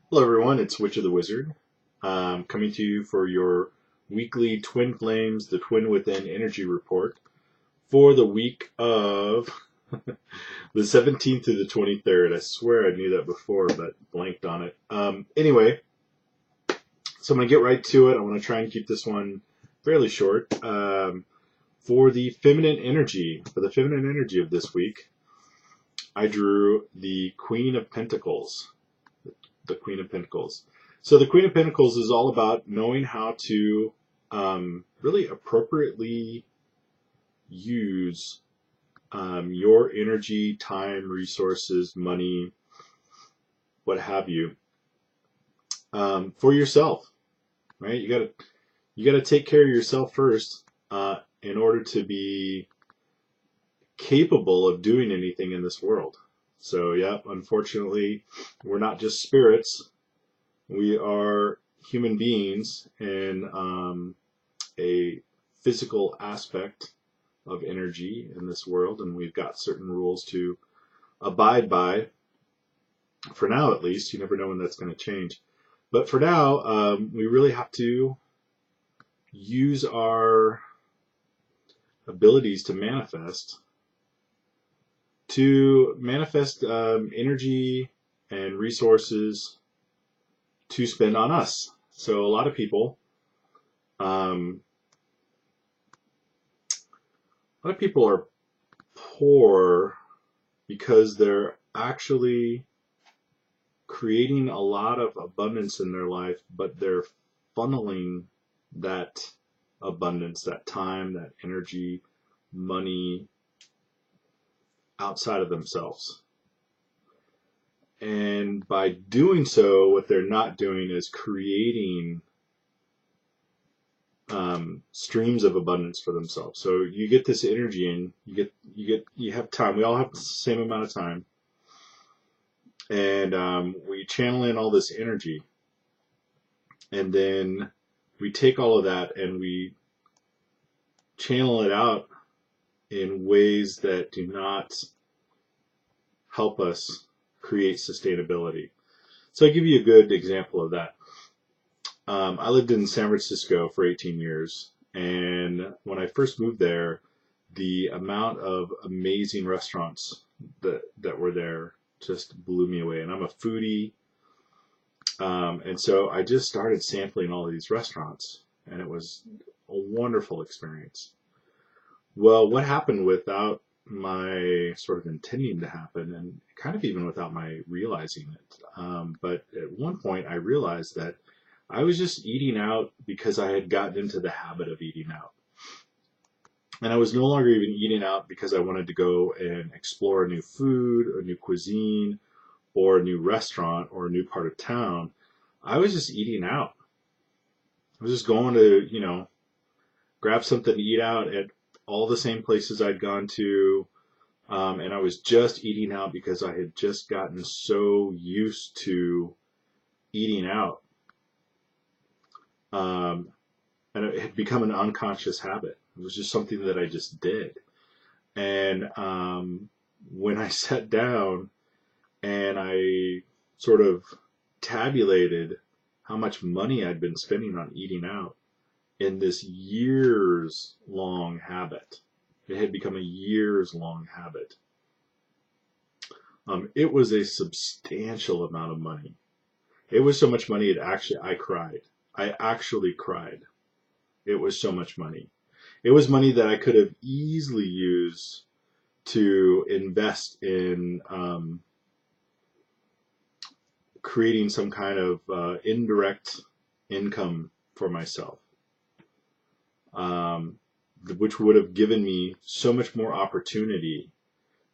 Hello, everyone. It's Witch of the Wizard, coming to you for your weekly Twin Flames, the Twin Within energy report for the week of the 17th to the 23rd. I swear I knew that before, but blanked on it. Anyway, so I'm going to get right to it. I want to try and keep this one fairly short. For the feminine energy, of this week, I drew the Queen of Pentacles. The Queen of Pentacles. So the Queen of Pentacles is all about knowing how to really appropriately use your energy, time, resources, money, what have you, for yourself. Right? You gotta take care of yourself first in order to be capable of doing anything in this world. So yeah, unfortunately, we're not just spirits. We are human beings in a physical aspect of energy in this world, and we've got certain rules to abide by. For now, at least, you never know when that's going to change. But for now, we really have to use our abilities to manifest energy and resources to spend on us. So a lot of people are poor because they're actually creating a lot of abundance in their life, but they're funneling that abundance, that time, that energy, money, outside of themselves. And by doing so, what they're not doing is creating streams of abundance for themselves. So you get this energy, and you have time. We all have the same amount of time, and we channel in all this energy, and then we take all of that and we channel it out in ways that do not help us create sustainability. So I'll give you a good example of that. I lived in San Francisco for 18 years, and when I first moved there, the amount of amazing restaurants that were there just blew me away. And I'm a foodie, and so I just started sampling all of these restaurants, and it was a wonderful experience. Well, what happened without my sort of intending to happen, and kind of even without my realizing it. But at one point, I realized that I was just eating out because I had gotten into the habit of eating out. And I was no longer even eating out because I wanted to go and explore a new food, a new cuisine, or a new restaurant, or a new part of town. I was just eating out. I was just going to, grab something to eat out at all the same places I'd gone to, and I was just eating out because I had just gotten so used to eating out, and it had become an unconscious habit. It was just something that I just did. And when I sat down and I sort of tabulated how much money I'd been spending on eating out, in this years-long habit. It had become a years-long habit. It was a substantial amount of money. It was so much money, I cried. I actually cried. It was so much money. It was money that I could have easily used to invest in creating some kind of indirect income for myself. Which would have given me so much more opportunity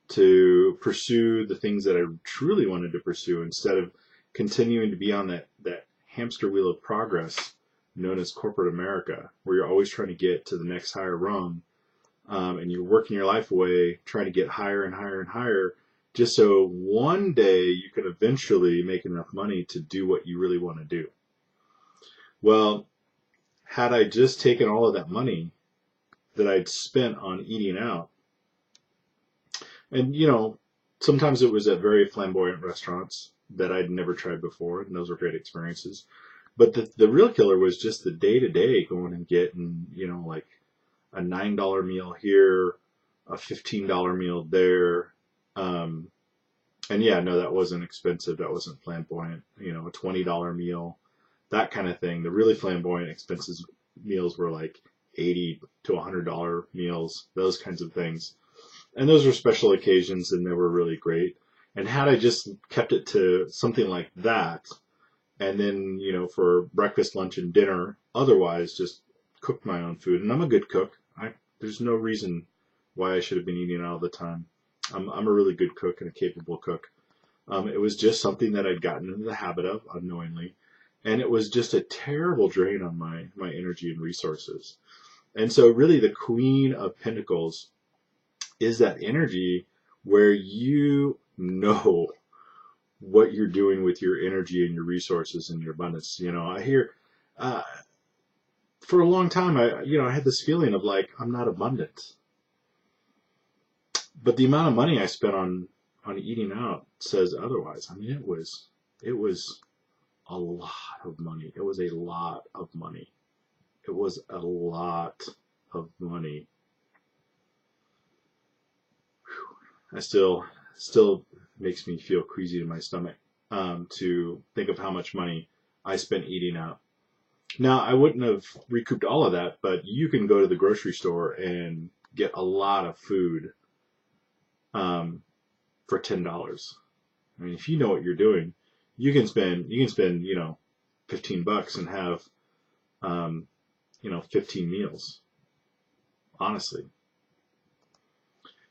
to pursue the things that I truly wanted to pursue, instead of continuing to be on that hamster wheel of progress known as corporate America, where you're always trying to get to the next higher rung, and you're working your life away trying to get higher and higher and higher, just so one day you can eventually make enough money to do what you really want to do. Well, had I just taken all of that money that I'd spent on eating out, and sometimes it was at very flamboyant restaurants, that I'd never tried before, and those were great experiences. But the real killer was just the day-to-day going and getting, like a $9 meal here, a $15 meal there. And yeah, no, that wasn't expensive. That wasn't flamboyant. A $20 meal, that kind of thing. The really flamboyant expenses meals were like $80 to $100 meals, those kinds of things. And those were special occasions, and they were really great. And had I just kept it to something like that, and then, for breakfast, lunch, and dinner, otherwise just cooked my own food. And I'm a good cook. There's no reason why I should have been eating out all the time. I'm a really good cook and a capable cook. It was just something that I'd gotten into the habit of unknowingly. And it was just a terrible drain on my energy and resources. And so really the Queen of Pentacles is that energy where you know what you're doing with your energy and your resources and your abundance. I hear, for a long time, I had this feeling of like, I'm not abundant. But the amount of money I spent on eating out says otherwise. I mean, it was a lot of money. It was a lot of money. It was a lot of money. Whew. I still makes me feel queasy to my stomach to think of how much money I spent eating out. Now, I wouldn't have recouped all of that, but you can go to the grocery store and get a lot of food for $10. I mean, if you know what you're doing, you can spend $15 and have 15 meals. Honestly.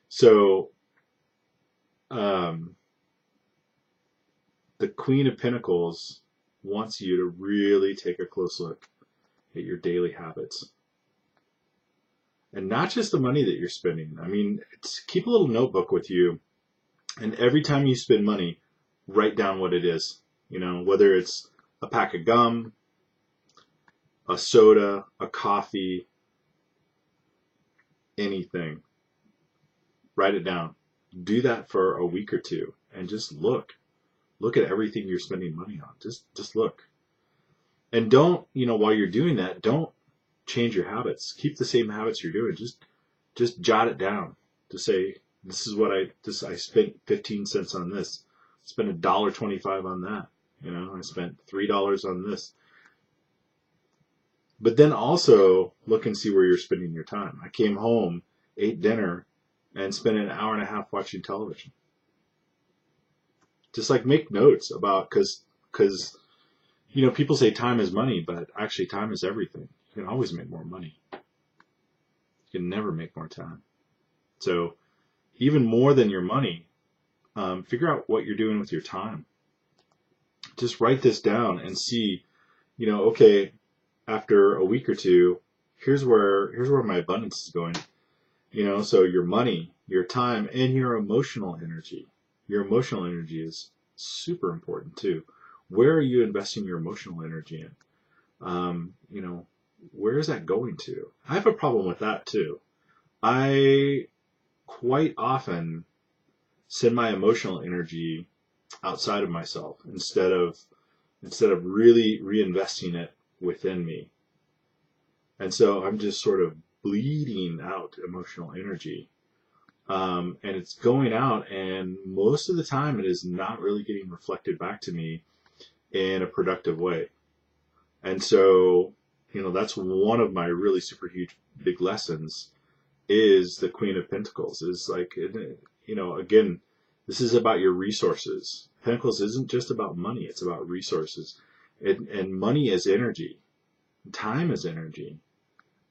So the Queen of Pentacles wants you to really take a close look at your daily habits. And not just the money that you're spending. I mean, keep a little notebook with you, and every time you spend money, write down what it is. Whether it's a pack of gum, a soda, a coffee, anything. Write it down. Do that for a week or two, and just look. Look at everything you're spending money on. Just look. And don't, while you're doing that, don't change your habits. Keep the same habits you're doing. Just jot it down to say, this is what I spent 15 cents on this. I spent $1.25 on that. I spent $3 on this. But then also look and see where you're spending your time. I came home, ate dinner, and spent an hour and a half watching television. Just like make notes about, because people say time is money, but actually time is everything. You can always make more money. You can never make more time. So even more than your money, figure out what you're doing with your time. Just write this down and see, okay, after a week or two, here's where my abundance is going. So your money, your time, and your emotional energy. Your emotional energy is super important too. Where are you investing your emotional energy in? Where is that going to? I have a problem with that too. I quite often send my emotional energy outside of myself instead of really reinvesting it within me. And so I'm just sort of bleeding out emotional energy. And it's going out, and most of the time it is not really getting reflected back to me in a productive way. And so, that's one of my really super huge big lessons is the Queen of Pentacles. Is like, again, this is about your resources. Pentacles isn't just about money, it's about resources. And money is energy. Time is energy.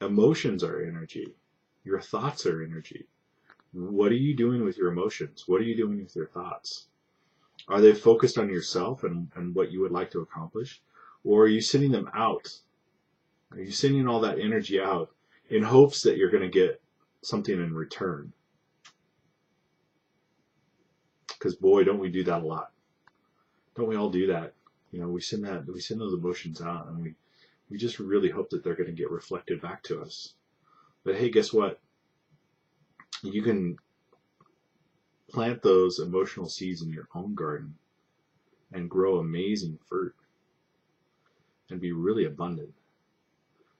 Emotions are energy. Your thoughts are energy. What are you doing with your emotions? What are you doing with your thoughts? Are they focused on yourself and what you would like to accomplish? Or are you sending them out? Are you sending all that energy out in hopes that you're going to get something in return? Because boy, don't we do that a lot. Don't we all do that? We send those emotions out, and we just really hope that they're going to get reflected back to us. But hey, guess what? You can plant those emotional seeds in your own garden. and grow amazing fruit and be really abundant.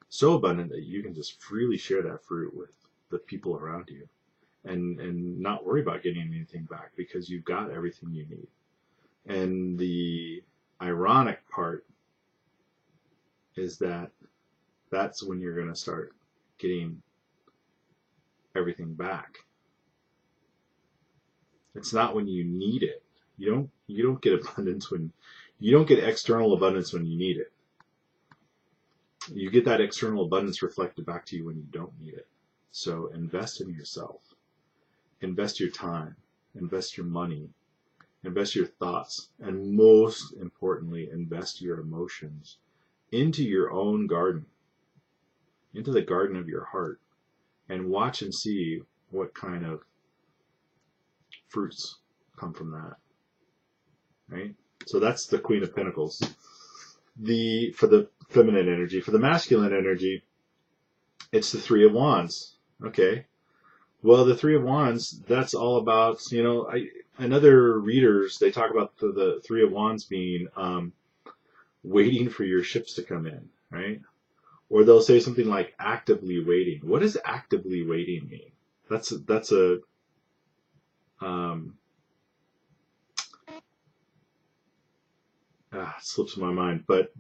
So abundant that you can just freely share that fruit with the people around you and not worry about getting anything back because you've got everything you need. And the ironic part is that that's when you're going to start getting everything back. It's not when you need it. You don't get abundance when you don't get external abundance when you need it. You get that external abundance reflected back to you when you don't need it. So invest in yourself. Invest your time. Invest your money. Invest your thoughts. And most importantly, invest your emotions into your own garden, into the garden of your heart, and watch and see what kind of fruits come from that. Right? So that's the Queen of Pentacles. For the feminine energy. For the masculine energy, it's the Three of Wands. Okay. Well, the Three of Wands, that's all about, and other readers, they talk about the Three of Wands being waiting for your ships to come in, right? Or they'll say something like actively waiting. What does actively waiting mean? That's a it slips my mind, but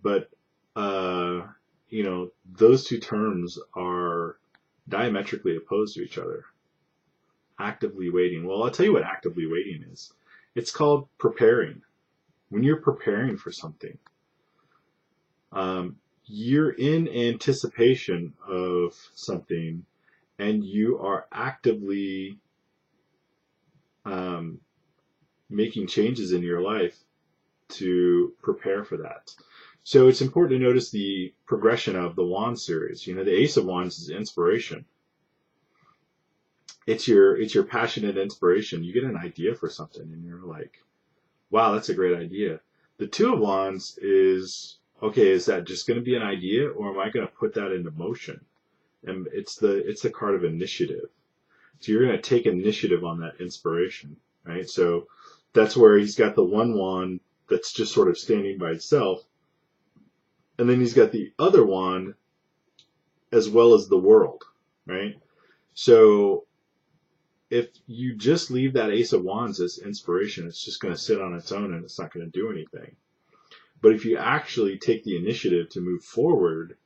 those two terms are diametrically opposed to each other. Actively waiting. Well, I'll tell you what actively waiting is. It's called preparing. When you're preparing for something, you're in anticipation of something, and you are actively making changes in your life to prepare for that. So it's important to notice the progression of the Wand series. The Ace of Wands is inspiration. It's your passionate inspiration. You get an idea for something and you're like, wow, that's a great idea. The Two of Wands is, okay, is that just going to be an idea, or am I going to put that into motion? And it's the card of initiative. So you're going to take initiative on that inspiration, right? So that's where he's got the one wand that's just sort of standing by itself. And then he's got the other wand as well as the world, right? So if you just leave that Ace of Wands as inspiration, it's just going to sit on its own and it's not going to do anything. But if you actually take the initiative to move forward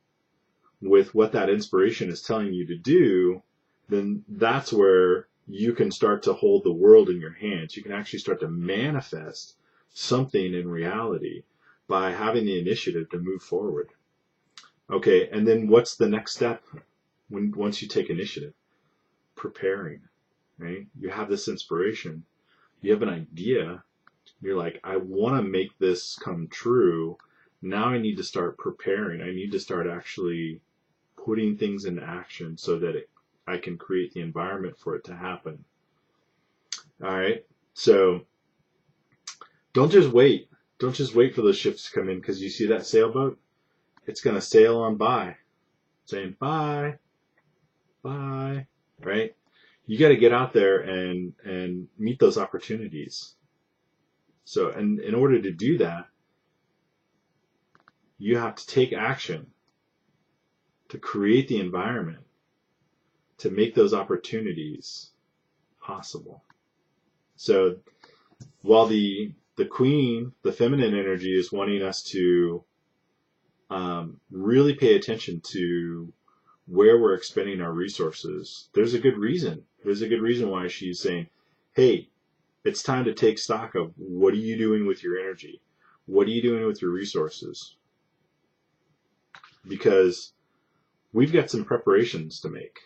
with what that inspiration is telling you to do, then that's where you can start to hold the world in your hands. You can actually start to manifest something in reality by having the initiative to move forward. Okay, and then what's the next step once you take initiative? Preparing, right? You have this inspiration. You have an idea. You're like, I want to make this come true. Now I need to start preparing. I need to start actually putting things into action so that I can create the environment for it to happen. All right. So don't just wait. Don't just wait for those ships to come in, because you see that sailboat? It's going to sail on by, saying bye, bye, right? You got to get out there and meet those opportunities. So, and in order to do that, you have to take action to create the environment to make those opportunities possible. So while the queen, the feminine energy, is wanting us to really pay attention to where we're expending our resources, there's a good reason. There's a good reason why she's saying, hey, it's time to take stock of what are you doing with your energy? What are you doing with your resources? Because we've got some preparations to make.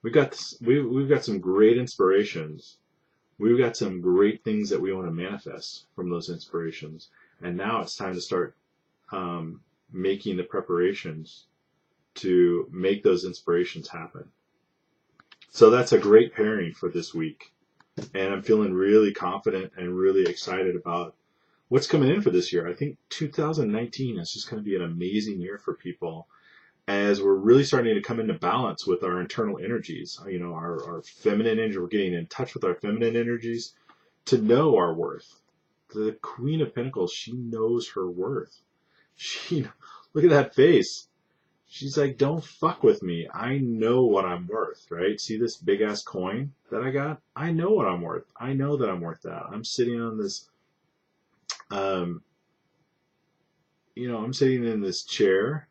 We've got some great inspirations. We've got some great things that we want to manifest from those inspirations. And now it's time to start making the preparations to make those inspirations happen. So that's a great pairing for this week. And I'm feeling really confident and really excited about what's coming in for this year. I think 2019 is just going to be an amazing year for people, as we're really starting to come into balance with our internal energies. Our feminine energy, we're getting in touch with our feminine energies to know our worth, the Queen of Pentacles, she knows her worth. Look at that face. She's like, don't fuck with me. I know what I'm worth, right? See this big ass coin that I got? I know what I'm worth. I know that I'm worth that. I'm sitting on this, I'm sitting in this chair,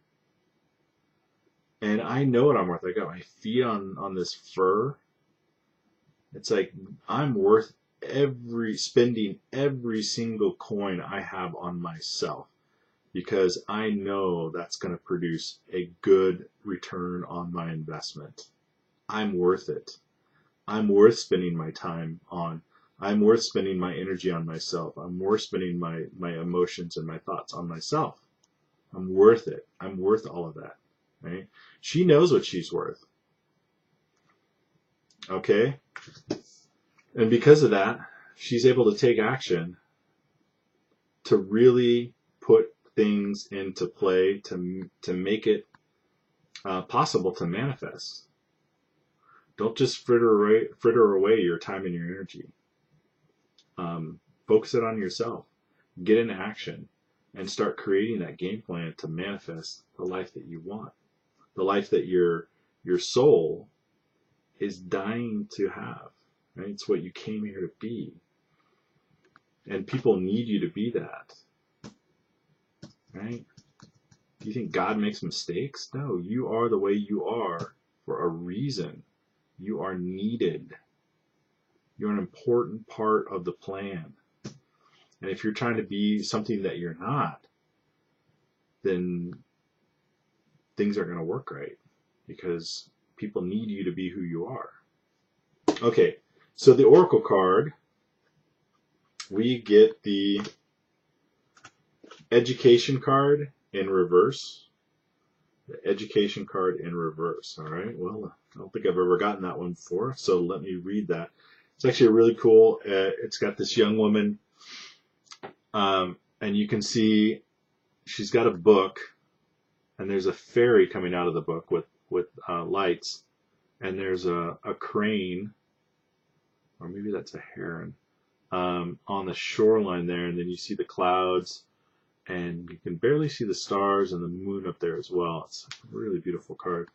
and I know what I'm worth. I got my feet on this fur. It's like I'm worth spending every single coin I have on myself, because I know that's going to produce a good return on my investment. I'm worth it. I'm worth spending my time on. I'm worth spending my energy on myself. I'm worth spending my emotions and my thoughts on myself. I'm worth it. I'm worth all of that. Right? She knows what she's worth. Okay? And because of that, she's able to take action to really put things into play to make it possible to manifest. Don't just fritter away your time and your energy. Focus it on yourself. Get into action and start creating that game plan to manifest the life that you want, the life that your soul is dying to have. Right? It's what you came here to be, and people need you to be that. Right? Do you think God makes mistakes? No, you are the way you are for a reason. You are needed. You're an important part of the plan. And if you're trying to be something that you're not, then things aren't going to work right, because people need you to be who you are. Okay, so the Oracle card, we get the Education card in reverse. The Education card in reverse. All right, well, I don't think I've ever gotten that one before, so let me read that. It's actually really cool. It's got this young woman, and you can see she's got a book, and there's a fairy coming out of the book with lights, and there's a crane, or maybe that's a heron, on the shoreline there, and then you see the clouds, and you can barely see the stars and the moon up there as well. It's a really beautiful card.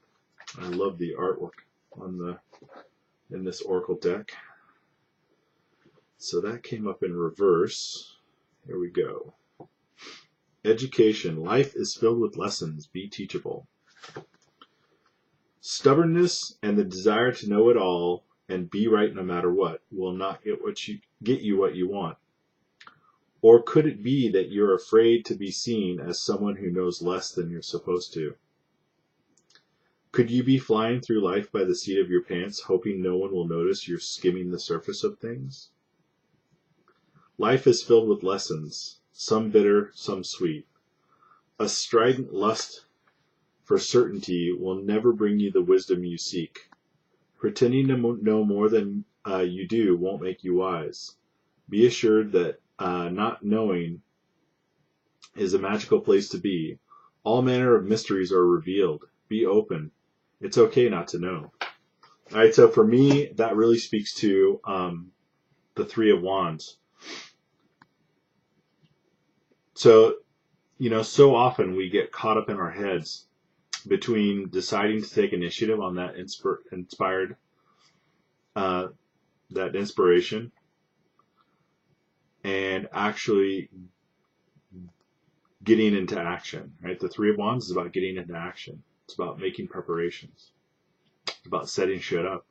I love the artwork in this Oracle deck. So that came up in reverse. Here we go. Education. Life is filled with lessons. Be teachable. Stubbornness and the desire to know it all and be right no matter what will not get you what you want. Or could it be that you're afraid to be seen as someone who knows less than you're supposed to? Could you be flying through life by the seat of your pants, hoping no one will notice you're skimming the surface of things? Life is filled with lessons, some bitter, some sweet. A strident lust for certainty will never bring you the wisdom you seek. Pretending to know more than you do won't make you wise. Be assured that not knowing is a magical place to be. All manner of mysteries are revealed. Be open. It's okay not to know. All right, so for me, that really speaks to the Three of Wands. So, so often we get caught up in our heads between deciding to take initiative on that that inspiration, and actually getting into action, right? The Three of Wands is about getting into action. It's about making preparations. It's about setting shit up,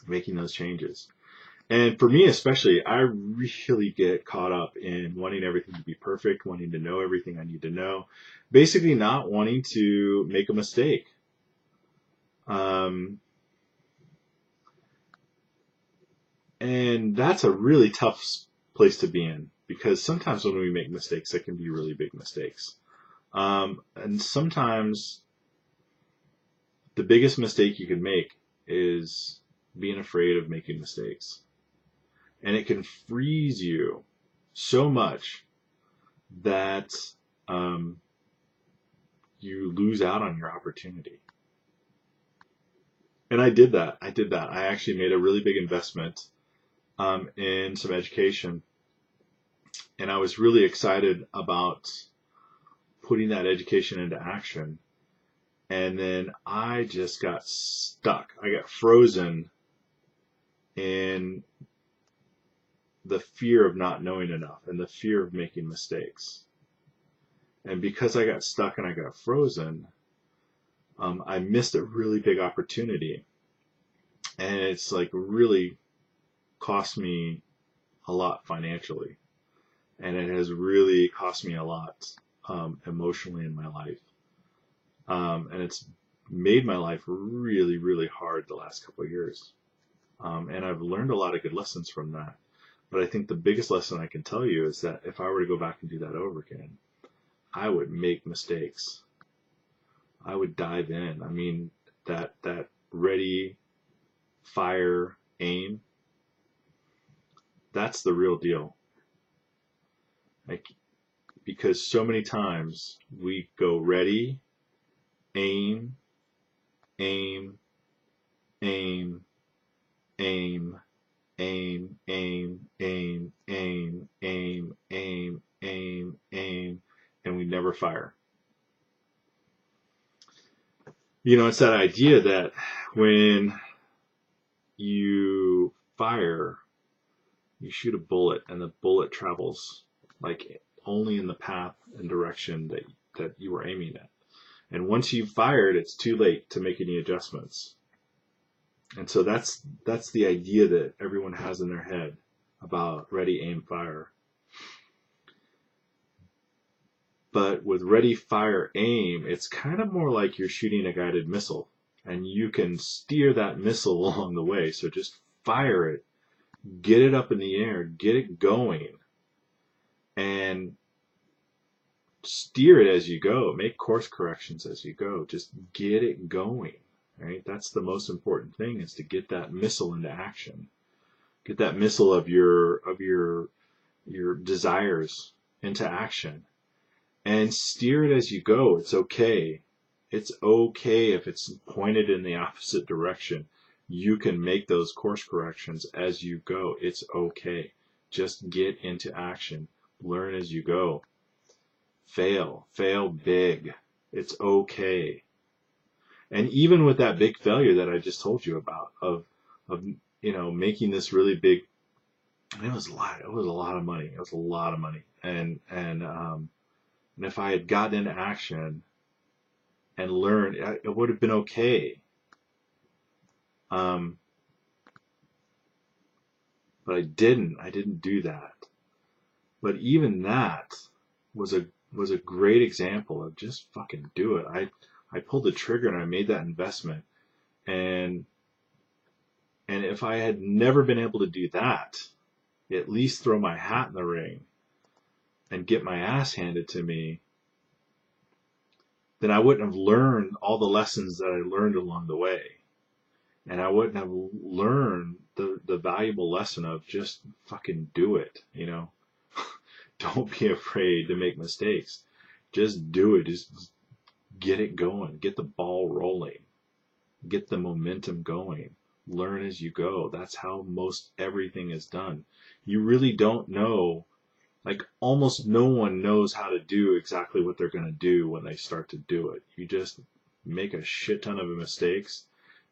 making those changes. And for me especially, I really get caught up in wanting everything to be perfect, wanting to know everything I need to know, basically not wanting to make a mistake. And that's a really tough place to be in, because sometimes when we make mistakes, it can be really big mistakes. And sometimes the biggest mistake you can make is being afraid of making mistakes. And it can freeze you so much that you lose out on your opportunity. And I did that. I actually made a really big investment in some education. I was really excited about putting that education into action. And then I just got stuck. I got frozen in the fear of not knowing enough and the fear of making mistakes. And because I got stuck and I got frozen, I missed a really big opportunity. And it's like really cost me a lot financially. And it has really cost me a lot emotionally in my life. And it's made my life really, really hard the last couple of years. And I've learned a lot of good lessons from that. But I think the biggest lesson I can tell you is that if I were to go back and do that over again, I would make mistakes. I would dive in. I mean, that ready, fire, aim, that's the real deal. Like, because so many times we go ready, aim, aim, aim, aim, aim, aim, aim, aim, aim, aim, aim, aim, and we never fire. You know, it's that idea that when you fire, you shoot a bullet, and the bullet travels like only in the path and direction that you were aiming at. And once you've fired, it's too late to make any adjustments. And so that's the idea that everyone has in their head about ready, aim, fire. But with ready, fire, aim, it's kind of more like you're shooting a guided missile, and you can steer that missile along the way. So just fire it, get it up in the air, get it going, and steer it as you go. Make course corrections as you go. Just get it going, right? That's the most important thing, is to get that missile into action. Get that missile of your desires into action. And steer it as you go. It's okay. It's okay if it's pointed in the opposite direction. You can make those course corrections as you go. It's okay. Just get into action. Learn as you go. Fail big. It's okay. And even with that big failure that I just told you about, of making this really big, it was a lot of money. It was a lot of money. And if I had gotten into action and learned, it would have been okay. But I didn't do that. But even that was a great example of just fucking do it. I pulled the trigger and I made that investment. And if I had never been able to do that, at least throw my hat in the ring and get my ass handed to me, then I wouldn't have learned all the lessons that I learned along the way. And I wouldn't have learned the valuable lesson of just fucking do it, Don't be afraid to make mistakes. Just do it. Just get it going. Get the ball rolling. Get the momentum going. Learn as you go. That's how most everything is done. You really don't know. Like, almost no one knows how to do exactly what they're going to do when they start to do it. You just make a shit ton of mistakes,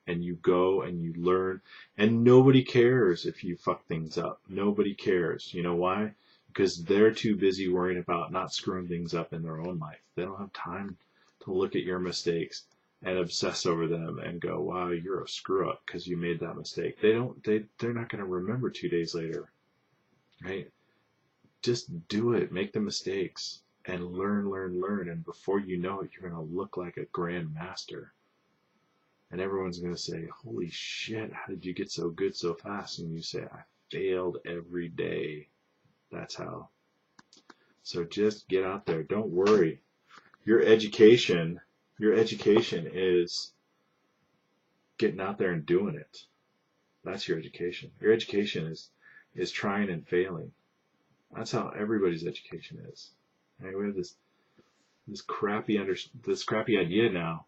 and you go and you learn, and nobody cares if you fuck things up. Nobody cares. You know why? Because they're too busy worrying about not screwing things up in their own life. They don't have time to look at your mistakes and obsess over them and go, wow, you're a screw up because you made that mistake. They're not going to remember 2 days later, right? Just do it. Make the mistakes and learn. And before you know it, you're going to look like a grand master. And everyone's going to say, holy shit, how did you get so good so fast? And you say, I failed every day. That's how. So just get out there. Don't worry. Your education is getting out there and doing it. That's your education. Your education is trying and failing. That's how everybody's education is. Right? We have this crappy idea now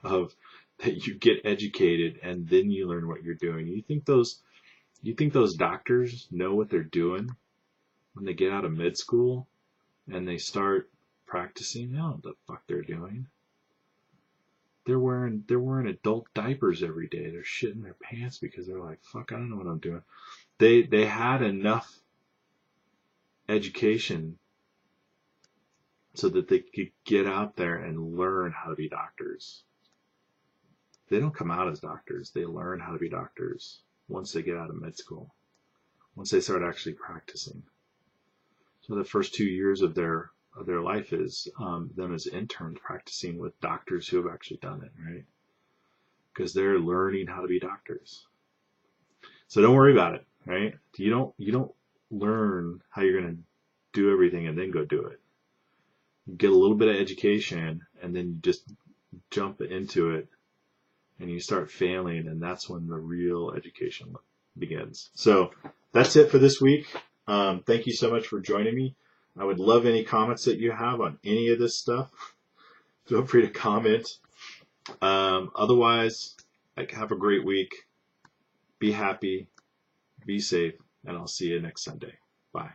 of that you get educated and then you learn what you're doing. You think those doctors know what they're doing? when they get out of med school and they start practicing, they don't know what the fuck they're doing. They're wearing adult diapers every day. They're shitting their pants because they're like, fuck, I don't know what I'm doing. They had enough education so that they could get out there and learn how to be doctors. They don't come out as doctors. They learn how to be doctors once they get out of med school, once they start actually practicing. So the first 2 years of their life is them as interns practicing with doctors who have actually done it, right? Because they're learning how to be doctors. So don't worry about it, right? You don't learn how you're going to do everything and then go do it. You get a little bit of education and then you just jump into it and you start failing, and that's when the real education begins. So that's it for this week. Thank you so much for joining me. I would love any comments that you have on any of this stuff. Feel free to comment. Otherwise, have a great week. Be happy. Be safe. And I'll see you next Sunday. Bye.